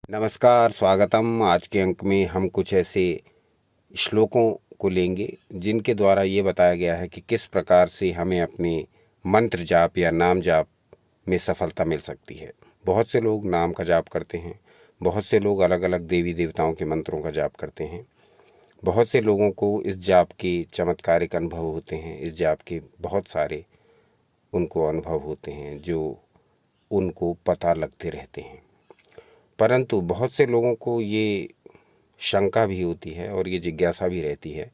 नमस्कार, स्वागतम। आज के अंक में हम कुछ ऐसे श्लोकों को लेंगे जिनके द्वारा ये बताया गया है कि किस प्रकार से हमें अपने मंत्र जाप या नाम जाप में सफलता मिल सकती है। बहुत से लोग नाम का जाप करते हैं, बहुत से लोग अलग अलग देवी देवताओं के मंत्रों का जाप करते हैं, बहुत से लोगों को इस जाप के चमत्कारिक अनुभव होते हैं। इस जाप के बहुत सारे उनको अनुभव होते हैं जो उनको पता लगते रहते हैं। परंतु बहुत से लोगों को ये शंका भी होती है और ये जिज्ञासा भी रहती है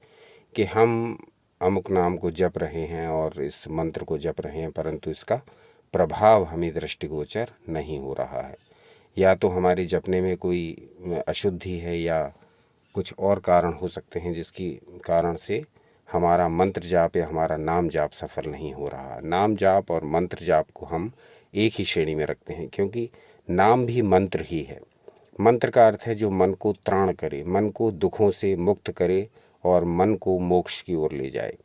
कि हम अमुक नाम को जप रहे हैं और इस मंत्र को जप रहे हैं, परंतु इसका प्रभाव हमें दृष्टिगोचर नहीं हो रहा है। या तो हमारे जपने में कोई अशुद्धि है या कुछ और कारण हो सकते हैं जिसकी कारण से हमारा मंत्र जाप या हमारा नाम जाप सफल नहीं हो रहा। नाम जाप और मंत्र जाप को हम एक ही श्रेणी में रखते हैं, क्योंकि नाम भी मंत्र ही है। मंत्र का अर्थ है जो मन को त्राण करे, मन को दुखों से मुक्त करे और मन को मोक्ष की ओर ले जाए,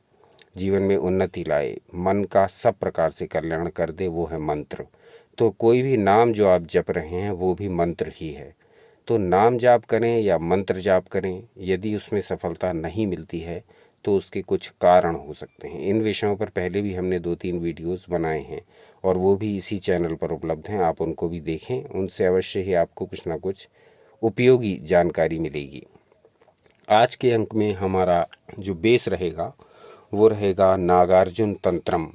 जीवन में उन्नति लाए, मन का सब प्रकार से कल्याण कर दे, वो है मंत्र। तो कोई भी नाम जो आप जप रहे हैं वो भी मंत्र ही है। तो नाम जाप करें या मंत्र जाप करें, यदि उसमें सफलता नहीं मिलती है तो उसके कुछ कारण हो सकते हैं। इन विषयों पर पहले भी हमने 2-3 वीडियोस बनाए हैं और वो भी इसी चैनल पर उपलब्ध हैं। आप उनको भी देखें, उनसे अवश्य ही आपको कुछ ना कुछ उपयोगी जानकारी मिलेगी। आज के अंक में हमारा जो बेस रहेगा वो रहेगा नागार्जुन तंत्रम।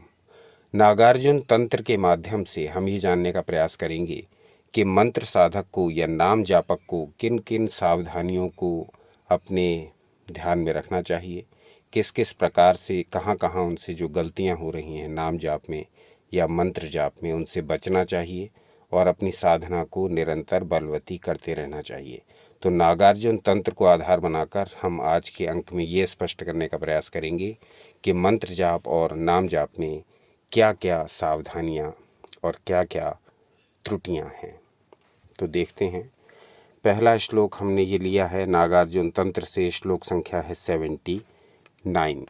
नागार्जुन तंत्र के माध्यम से हम ये जानने का प्रयास करेंगे कि मंत्र साधक को या नाम जापक को किन किन सावधानियों को अपने ध्यान में रखना चाहिए, किस किस प्रकार से कहाँ कहाँ उनसे जो गलतियाँ हो रही हैं नाम जाप में या मंत्र जाप में, उनसे बचना चाहिए और अपनी साधना को निरंतर बलवती करते रहना चाहिए। तो नागार्जुन तंत्र को आधार बनाकर हम आज के अंक में ये स्पष्ट करने का प्रयास करेंगे कि मंत्र जाप और नाम जाप में क्या क्या सावधानियाँ और क्या क्या त्रुटियाँ हैं। तो देखते हैं। पहला श्लोक हमने ये लिया है नागार्जुन तंत्र से, श्लोक संख्या है 79।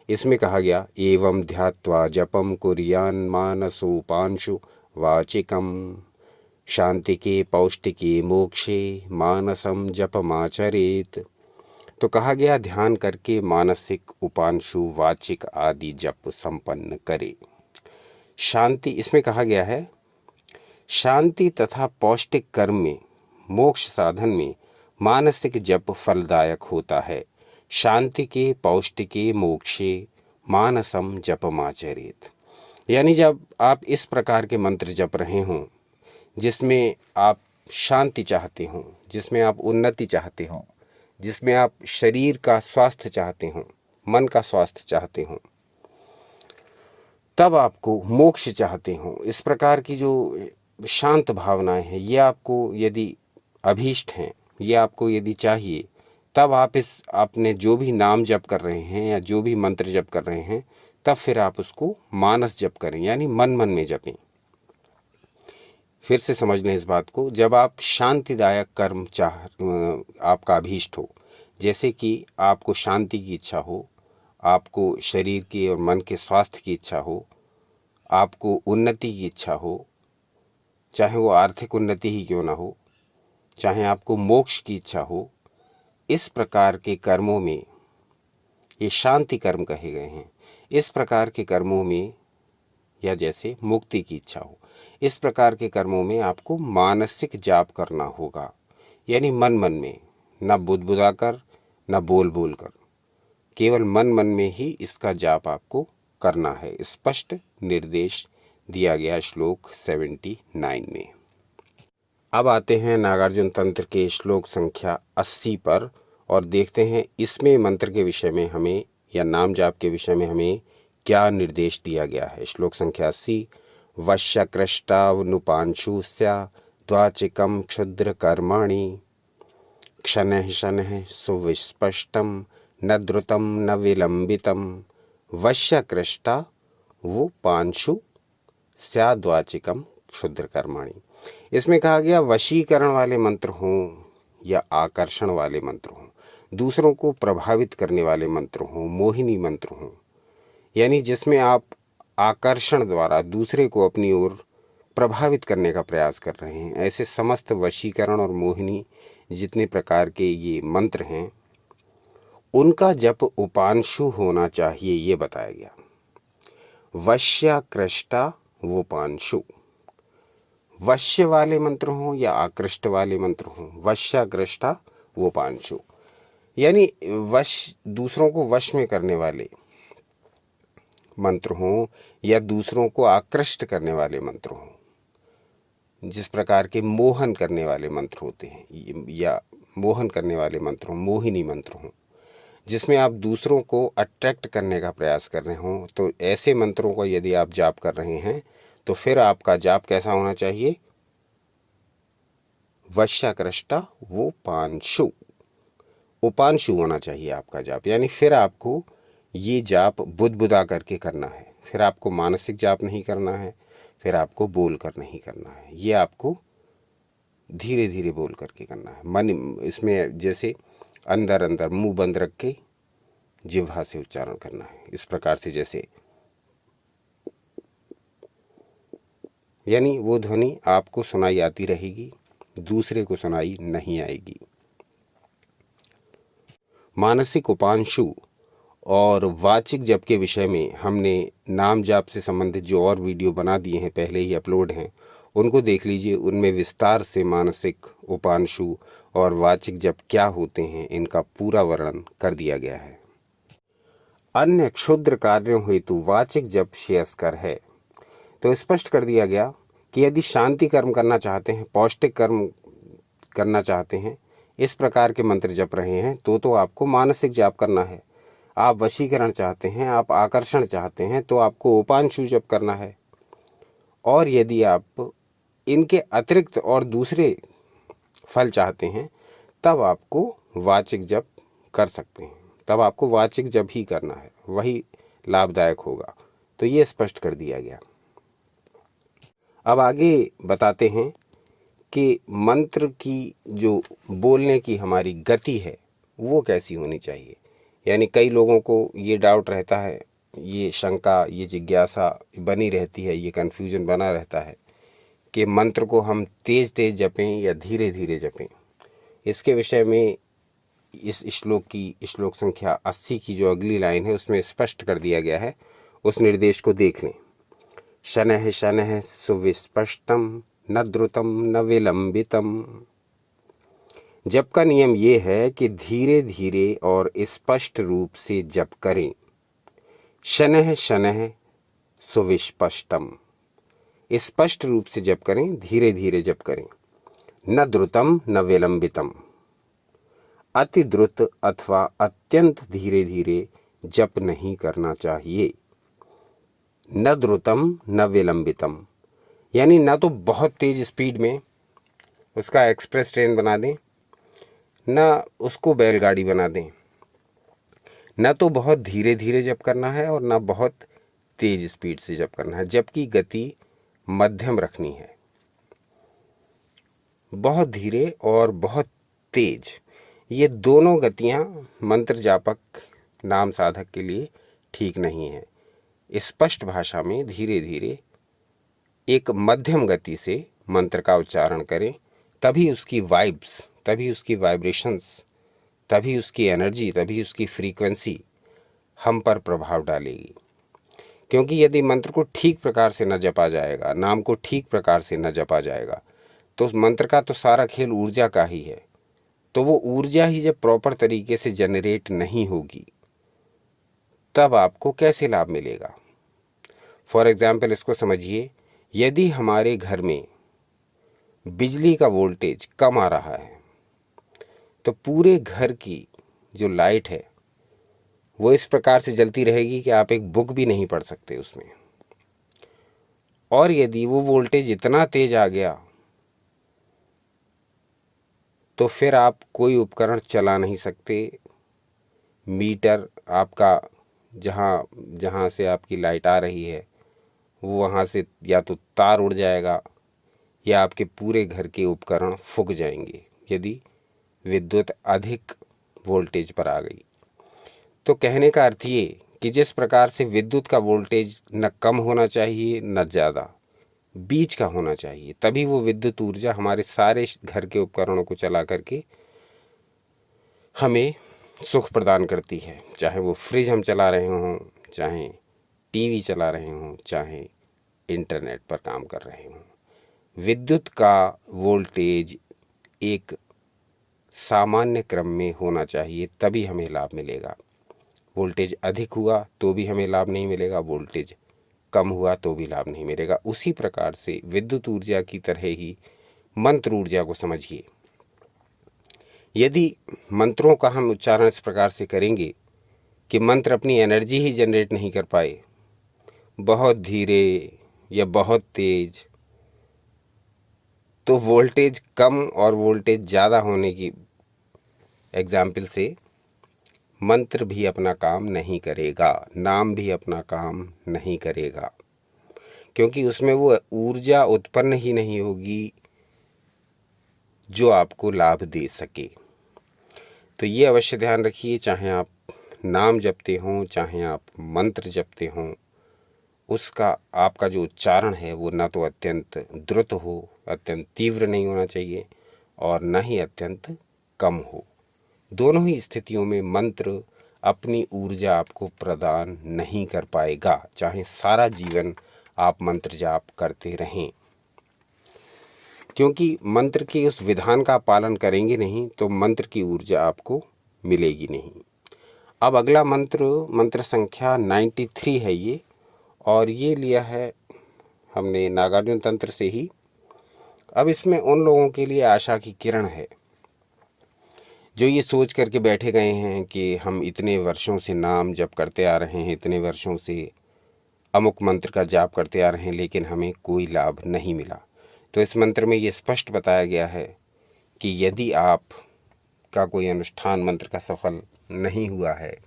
इसमें कहा गया, एवं ध्यात्वा जपम कुर्यान मानसोपांशु वाचिकम शांतिके पौष्टिके मोक्षे मानसम जपमाचरेत। तो कहा गया ध्यान करके मानसिक उपांशु वाचिक आदि जप संपन्न करे। शांति, इसमें कहा गया है शांति तथा पौष्टिक कर्म में, मोक्ष साधन में मानसिक जप फलदायक होता है। शांति के पौष्टिके मोक्षे मानसम जपमाचरेत। यानी जब आप इस प्रकार के मंत्र जप रहे हों जिसमें आप शांति चाहते हों, जिसमें आप उन्नति चाहते हों, जिसमें आप शरीर का स्वास्थ्य चाहते हों, मन का स्वास्थ्य चाहते हों, तब आपको मोक्ष चाहते हों, इस प्रकार की जो शांत भावनाएं हैं ये आपको यदि अभीष्ट हैं, ये आपको यदि चाहिए, तब आप इस आपने जो भी नाम जप कर रहे हैं या जो भी मंत्र जप कर रहे हैं, तब फिर आप उसको मानस जप करें, यानी मन मन में जपें। फिर से समझ लें इस बात को। जब आप शांतिदायक कर्म आपका अभीष्ट हो, जैसे कि आपको शांति की इच्छा हो, आपको शरीर के और मन के स्वास्थ्य की इच्छा हो, आपको उन्नति की इच्छा हो, चाहे वो आर्थिक उन्नति ही क्यों ना हो, चाहे आपको मोक्ष की इच्छा हो, इस प्रकार के कर्मों में, ये शांति कर्म कहे गए हैं, इस प्रकार के कर्मों में, या जैसे मुक्ति की इच्छा हो, इस प्रकार के कर्मों में आपको मानसिक जाप करना होगा। यानी मन मन में, न बुदबुदा कर न बोल बोल कर, केवल मन मन में ही इसका जाप आपको करना है। स्पष्ट निर्देश दिया गया श्लोक 79 में। अब आते हैं नागार्जुन तंत्र के श्लोक संख्या 80 पर और देखते हैं इसमें मंत्र के विषय में हमें या नाम जाप के विषय में हमें क्या निर्देश दिया गया है। श्लोक संख्या 80। वश्यकृष्टावनुपांशुस्या द्वाचिकम क्षुद्र कर्माणि क्षणः क्षणः सुविस्पष्टम न द्रुतम न विलंबितम वश्यकृष्टा वो पांशु स्याद्वाचिकम क्षुद्र कर्माणि। इसमें कहा गया वशीकरण वाले मंत्र हों या आकर्षण वाले मंत्र हों, दूसरों को प्रभावित करने वाले मंत्र हों, मोहिनी मंत्र हों, यानी जिसमें आप आकर्षण द्वारा दूसरे को अपनी ओर प्रभावित करने का प्रयास कर रहे हैं। ऐसे समस्त वशीकरण और मोहिनी जितने प्रकार के ये मंत्र हैं, उनका जप उपांशु होना चाहिए, ये बताया गया। वश्याकृष्टा वोपांशु, वश्य वाले मंत्र हों या आकृष्ट वाले मंत्र हों, वश्याकृष्टा वोपांशु, यानी वश, दूसरों को वश में करने वाले मंत्र हों या दूसरों को आकृष्ट करने वाले मंत्र हों, जिस प्रकार के मोहन करने वाले मंत्र होते हैं या मोहन करने वाले मंत्र हों, मोहिनी मंत्र हों, जिसमें आप दूसरों को अट्रैक्ट करने का प्रयास कर रहे हों, तो ऐसे मंत्रों को यदि आप जाप कर रहे हैं तो फिर आपका जाप कैसा होना चाहिए? वश्याकृष्टा वोपांशु, उपांशु होना चाहिए आपका जाप। यानी फिर आपको ये जाप बुदबुदा करके करना है, फिर आपको मानसिक जाप नहीं करना है, फिर आपको बोल कर नहीं करना है, ये आपको धीरे धीरे बोल करके करना है। मन इसमें जैसे अंदर अंदर मुंह बंद रख के जिह्वा से उच्चारण करना है, इस प्रकार से, जैसे यानी वो ध्वनि आपको सुनाई आती रहेगी, दूसरे को सुनाई नहीं आएगी। मानसिक उपांशु और वाचिक जप के विषय में हमने नाम जाप से संबंधित जो और वीडियो बना दिए हैं, पहले ही अपलोड हैं, उनको देख लीजिए। उनमें विस्तार से मानसिक उपांशु और वाचिक जप क्या होते हैं इनका पूरा वर्णन कर दिया गया है। अन्य क्षुद्र कार्यों हेतु वाचिक जप श्रेयस्कर है। तो स्पष्ट कर दिया गया कि यदि शांति कर्म करना चाहते हैं, पौष्टिक कर्म करना चाहते हैं, इस प्रकार के मंत्र जप रहे हैं, तो आपको मानसिक जाप करना है। आप वशीकरण चाहते हैं, आप आकर्षण चाहते हैं, तो आपको उपांशु जप करना है। और यदि आप इनके अतिरिक्त और दूसरे फल चाहते हैं, तब आपको वाचिक जप कर सकते हैं, तब आपको वाचिक जप ही करना है, वही लाभदायक होगा। तो ये स्पष्ट कर दिया गया। अब आगे बताते हैं कि मंत्र की जो बोलने की हमारी गति है वो कैसी होनी चाहिए। यानी कई लोगों को ये डाउट रहता है, ये शंका, ये जिज्ञासा बनी रहती है, ये कन्फ्यूजन बना रहता है कि मंत्र को हम तेज तेज जपें या धीरे धीरे जपें। इसके विषय में इस श्लोक संख्या 80 की जो अगली लाइन है उसमें स्पष्ट कर दिया गया है, उस निर्देश को देख लें। शनैः शनैः सुविस्पष्टम न द्रुतम न विलंबितम। जप का नियम ये है कि धीरे धीरे और स्पष्ट रूप से जप करें। शनैः शनैः सुविस्पष्टम, स्पष्ट रूप से जप करें, धीरे धीरे जप करें। न द्रुतम न विलंबितम, अति द्रुत अथवा अत्यंत धीरे धीरे जप नहीं करना चाहिए। न द्रुतम न विलंबितम, यानी न तो बहुत तेज स्पीड में उसका एक्सप्रेस ट्रेन बना दें, न उसको बैलगाड़ी बना दें। न तो बहुत धीरे धीरे जप करना है और न बहुत तेज स्पीड से जप करना है, जबकि गति मध्यम रखनी है। बहुत धीरे और बहुत तेज, ये दोनों गतियां मंत्र जापक, नाम साधक के लिए ठीक नहीं है। स्पष्ट भाषा में धीरे धीरे एक मध्यम गति से मंत्र का उच्चारण करें, तभी उसकी वाइब्स, तभी उसकी वाइब्रेशंस, तभी उसकी एनर्जी, तभी उसकी फ्रीक्वेंसी हम पर प्रभाव डालेगी। क्योंकि यदि मंत्र को ठीक प्रकार से न जपा जाएगा, नाम को ठीक प्रकार से न जपा जाएगा, तो मंत्र का तो सारा खेल ऊर्जा का ही है। तो वो ऊर्जा ही जब प्रॉपर तरीके से जनरेट नहीं होगी, तब आपको कैसे लाभ मिलेगा। फॉर एग्जाम्पल इसको समझिए, यदि हमारे घर में बिजली का वोल्टेज कम आ रहा है, तो पूरे घर की जो लाइट है वो इस प्रकार से जलती रहेगी कि आप एक बुक भी नहीं पढ़ सकते उसमें। और यदि वो वोल्टेज इतना तेज आ गया तो फिर आप कोई उपकरण चला नहीं सकते। मीटर आपका जहाँ से आपकी लाइट आ रही है वो वहाँ से या तो तार उड़ जाएगा या आपके पूरे घर के उपकरण फूक जाएंगे यदि विद्युत अधिक वोल्टेज पर आ गई। तो कहने का अर्थ ये कि जिस प्रकार से विद्युत का वोल्टेज न कम होना चाहिए न ज़्यादा, बीच का होना चाहिए, तभी वो विद्युत ऊर्जा हमारे सारे घर के उपकरणों को चला करके हमें सुख प्रदान करती है। चाहे वो फ्रिज हम चला रहे हों, चाहे टीवी चला रहे हों, चाहे इंटरनेट पर काम कर रहे हों। विद्युत का वोल्टेज एक सामान्य क्रम में होना चाहिए, तभी हमें लाभ मिलेगा। वोल्टेज अधिक हुआ तो भी हमें लाभ नहीं मिलेगा, वोल्टेज कम हुआ तो भी लाभ नहीं मिलेगा। उसी प्रकार से विद्युत ऊर्जा की तरह ही मंत्र ऊर्जा को समझिए। यदि मंत्रों का हम उच्चारण इस प्रकार से करेंगे कि मंत्र अपनी एनर्जी ही जनरेट नहीं कर पाए, बहुत धीरे या बहुत तेज, तो वोल्टेज कम और वोल्टेज ज़्यादा होने की एग्जाम्पल से मंत्र भी अपना काम नहीं करेगा, नाम भी अपना काम नहीं करेगा, क्योंकि उसमें वो ऊर्जा उत्पन्न ही नहीं होगी जो आपको लाभ दे सके। तो ये अवश्य ध्यान रखिए, चाहे आप नाम जपते हों, चाहे आप मंत्र जपते हों, उसका आपका जो उच्चारण है वो ना तो अत्यंत द्रुत हो, अत्यंत तीव्र नहीं होना चाहिए, और न ही अत्यंत कम हो। दोनों ही स्थितियों में मंत्र अपनी ऊर्जा आपको प्रदान नहीं कर पाएगा, चाहे सारा जीवन आप मंत्र जाप करते रहें, क्योंकि मंत्र के उस विधान का पालन करेंगे नहीं तो मंत्र की ऊर्जा आपको मिलेगी नहीं। अब अगला मंत्र संख्या 93 है ये, और ये लिया है हमने नागार्जुन तंत्र से ही। अब इसमें उन लोगों के लिए आशा की किरण है जो ये सोच करके बैठे गए हैं कि हम इतने वर्षों से नाम जप करते आ रहे हैं, इतने वर्षों से अमुक मंत्र का जाप करते आ रहे हैं, लेकिन हमें कोई लाभ नहीं मिला। तो इस मंत्र में ये स्पष्ट बताया गया है कि यदि आप का कोई अनुष्ठान मंत्र का सफल नहीं हुआ है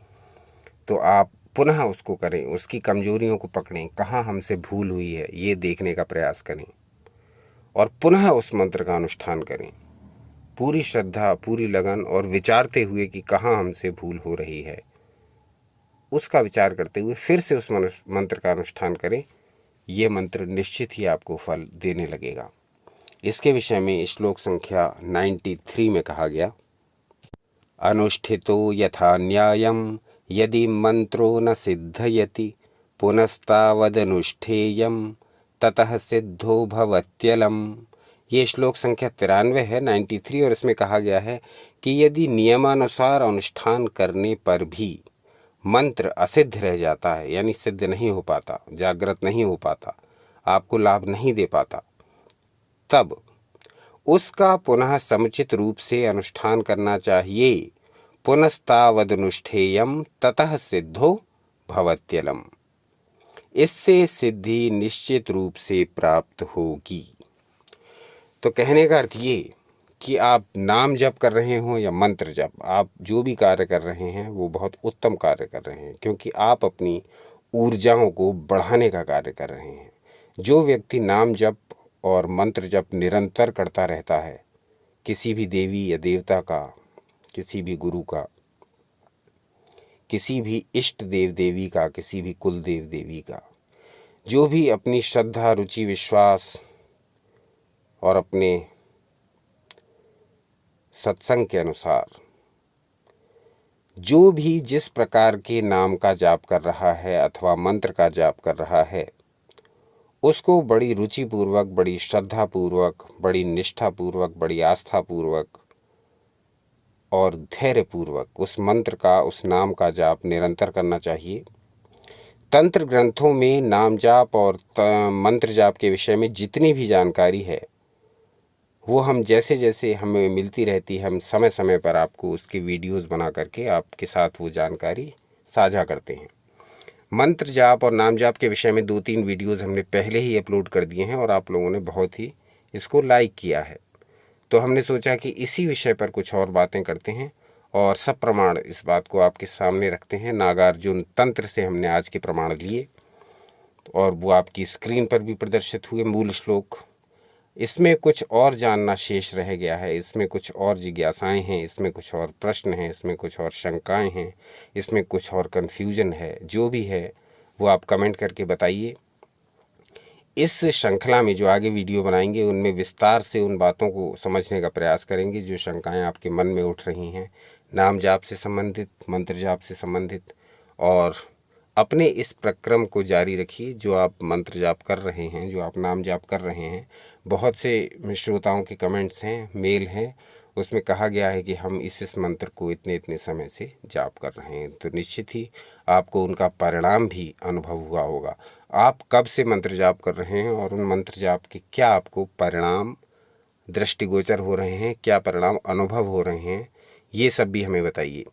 तो आप पुनः उसको करें, उसकी कमजोरियों को पकड़ें, कहाँ हमसे भूल हुई है ये देखने का प्रयास करें, और पुनः उस मंत्र का अनुष्ठान करें पूरी श्रद्धा, पूरी लगन, और विचारते हुए कि कहाँ हमसे भूल हो रही है उसका विचार करते हुए फिर से उस मंत्र का अनुष्ठान करें। ये मंत्र निश्चित ही आपको फल देने लगेगा। इसके विषय में श्लोक संख्या 93 में कहा गया, अनुष्ठितो यथा न्यायं यदि मंत्रो न सिद्धयति पुनस्तावदनुष्ठेयं ततः सिद्धो भवत्यलम्। ये श्लोक संख्या 93 है, 93, और इसमें कहा गया है कि यदि नियमानुसार अनुष्ठान करने पर भी मंत्र असिद्ध रह जाता है, यानी सिद्ध नहीं हो पाता, जागृत नहीं हो पाता, आपको लाभ नहीं दे पाता, तब उसका पुनः समुचित रूप से अनुष्ठान करना चाहिए। पुनस्तावदनुष्ठेयम ततः सिद्धो भवत्यलम। इससे सिद्धि निश्चित रूप से प्राप्त होगी। तो कहने का अर्थ ये कि आप नाम जप कर रहे हों या मंत्र जप, आप जो भी कार्य कर रहे हैं वो बहुत उत्तम कार्य कर रहे हैं, क्योंकि आप अपनी ऊर्जाओं को बढ़ाने का कार्य कर रहे हैं। जो व्यक्ति नाम जप और मंत्र जप निरंतर करता रहता है, किसी भी देवी या देवता का, किसी भी गुरु का, किसी भी इष्ट देव देवी का, किसी भी कुल देव देवी का, जो भी अपनी श्रद्धा, रुचि, विश्वास और अपने सत्संग के अनुसार जो भी जिस प्रकार के नाम का जाप कर रहा है अथवा मंत्र का जाप कर रहा है, उसको बड़ी रुचि पूर्वक, बड़ी श्रद्धा पूर्वक, बड़ी निष्ठा पूर्वक, बड़ी आस्था पूर्वक और धैर्य पूर्वक उस मंत्र का, उस नाम का जाप निरंतर करना चाहिए। तंत्र ग्रंथों में नाम जाप और मंत्र जाप के विषय में जितनी भी जानकारी है वो हम जैसे जैसे हमें मिलती रहती है, हम समय समय पर आपको उसकी वीडियोस बना करके आपके साथ वो जानकारी साझा करते हैं। मंत्र जाप और नाम जाप के विषय में 2-3 वीडियोस हमने पहले ही अपलोड कर दिए हैं और आप लोगों ने बहुत ही इसको लाइक किया है। तो हमने सोचा कि इसी विषय पर कुछ और बातें करते हैं और सब प्रमाण इस बात को आपके सामने रखते हैं। नागार्जुन तंत्र से हमने आज के प्रमाण लिए और वो आपकी स्क्रीन पर भी प्रदर्शित हुए मूल श्लोक। इसमें कुछ और जानना शेष रह गया है, इसमें कुछ और जिज्ञासाएं हैं, इसमें कुछ और प्रश्न हैं, इसमें कुछ और शंकाएं हैं, इसमें कुछ और कन्फ्यूजन है। जो भी है वो आप कमेंट करके बताइए। इस श्रृंखला में जो आगे वीडियो बनाएंगे उनमें विस्तार से उन बातों को समझने का प्रयास करेंगे जो शंकाएं आपके मन में उठ रही हैं, नाम जाप से संबंधित, मंत्र जाप से संबंधित। और अपने इस प्रक्रम को जारी रखिए जो आप मंत्र जाप कर रहे हैं, जो आप नाम जाप कर रहे हैं। बहुत से श्रोताओं के कमेंट्स हैं, मेल हैं, उसमें कहा गया है कि हम इस मंत्र को इतने इतने समय से जाप कर रहे हैं, तो निश्चित ही आपको उनका परिणाम भी अनुभव हुआ होगा। आप कब से मंत्र जाप कर रहे हैं और उन मंत्र जाप के क्या आपको परिणाम दृष्टिगोचर हो रहे हैं, क्या परिणाम अनुभव हो रहे हैं, ये सब भी हमें बताइए।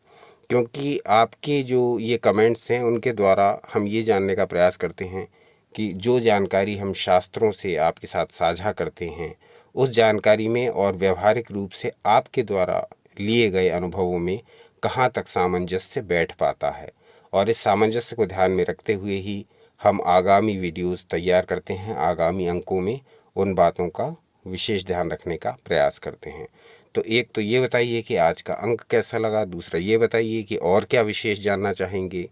क्योंकि आपके जो ये कमेंट्स हैं उनके द्वारा हम ये जानने का प्रयास करते हैं कि जो जानकारी हम शास्त्रों से आपके साथ साझा करते हैं उस जानकारी में और व्यवहारिक रूप से आपके द्वारा लिए गए अनुभवों में कहाँ तक सामंजस्य बैठ पाता है। और इस सामंजस्य को ध्यान में रखते हुए ही हम आगामी वीडियोस तैयार करते हैं, आगामी अंकों में उन बातों का विशेष ध्यान रखने का प्रयास करते हैं। तो एक तो ये बताइए कि आज का अंक कैसा लगा, दूसरा ये बताइए कि और क्या विशेष जानना चाहेंगे।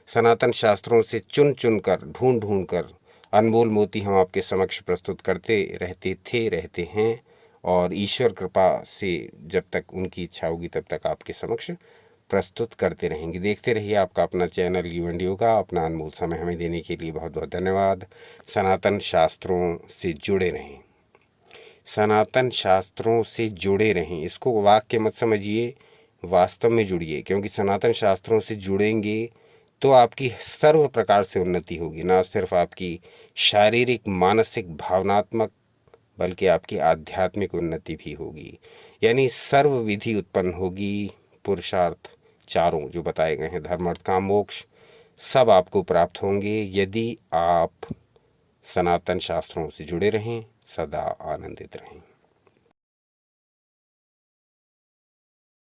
सनातन शास्त्रों से चुन चुन कर, ढूंढ ढूंढ कर अनमोल मोती हम आपके समक्ष प्रस्तुत करते रहते हैं और ईश्वर कृपा से जब तक उनकी इच्छा होगी तब तक आपके समक्ष प्रस्तुत करते रहेंगे। देखते रहिए आपका अपना चैनल यू एंड योगा। अपना अनमोल समय हमें देने के लिए बहुत बहुत धन्यवाद। सनातन शास्त्रों से जुड़े रहें, सनातन शास्त्रों से जुड़े रहें। इसको वाक्य मत समझिए, वास्तव में जुड़िए, क्योंकि सनातन शास्त्रों से जुड़ेंगे तो आपकी सर्व प्रकार से उन्नति होगी। ना सिर्फ आपकी शारीरिक, मानसिक, भावनात्मक, बल्कि आपकी आध्यात्मिक उन्नति भी होगी। यानी सर्व विधि उत्पन्न होगी। पुरुषार्थ चारों जो बताए गए हैं, धर्म अर्थ काम मोक्ष, सब आपको प्राप्त होंगे यदि आप सनातन शास्त्रों से जुड़े रहें, सदा आनंदित रहें।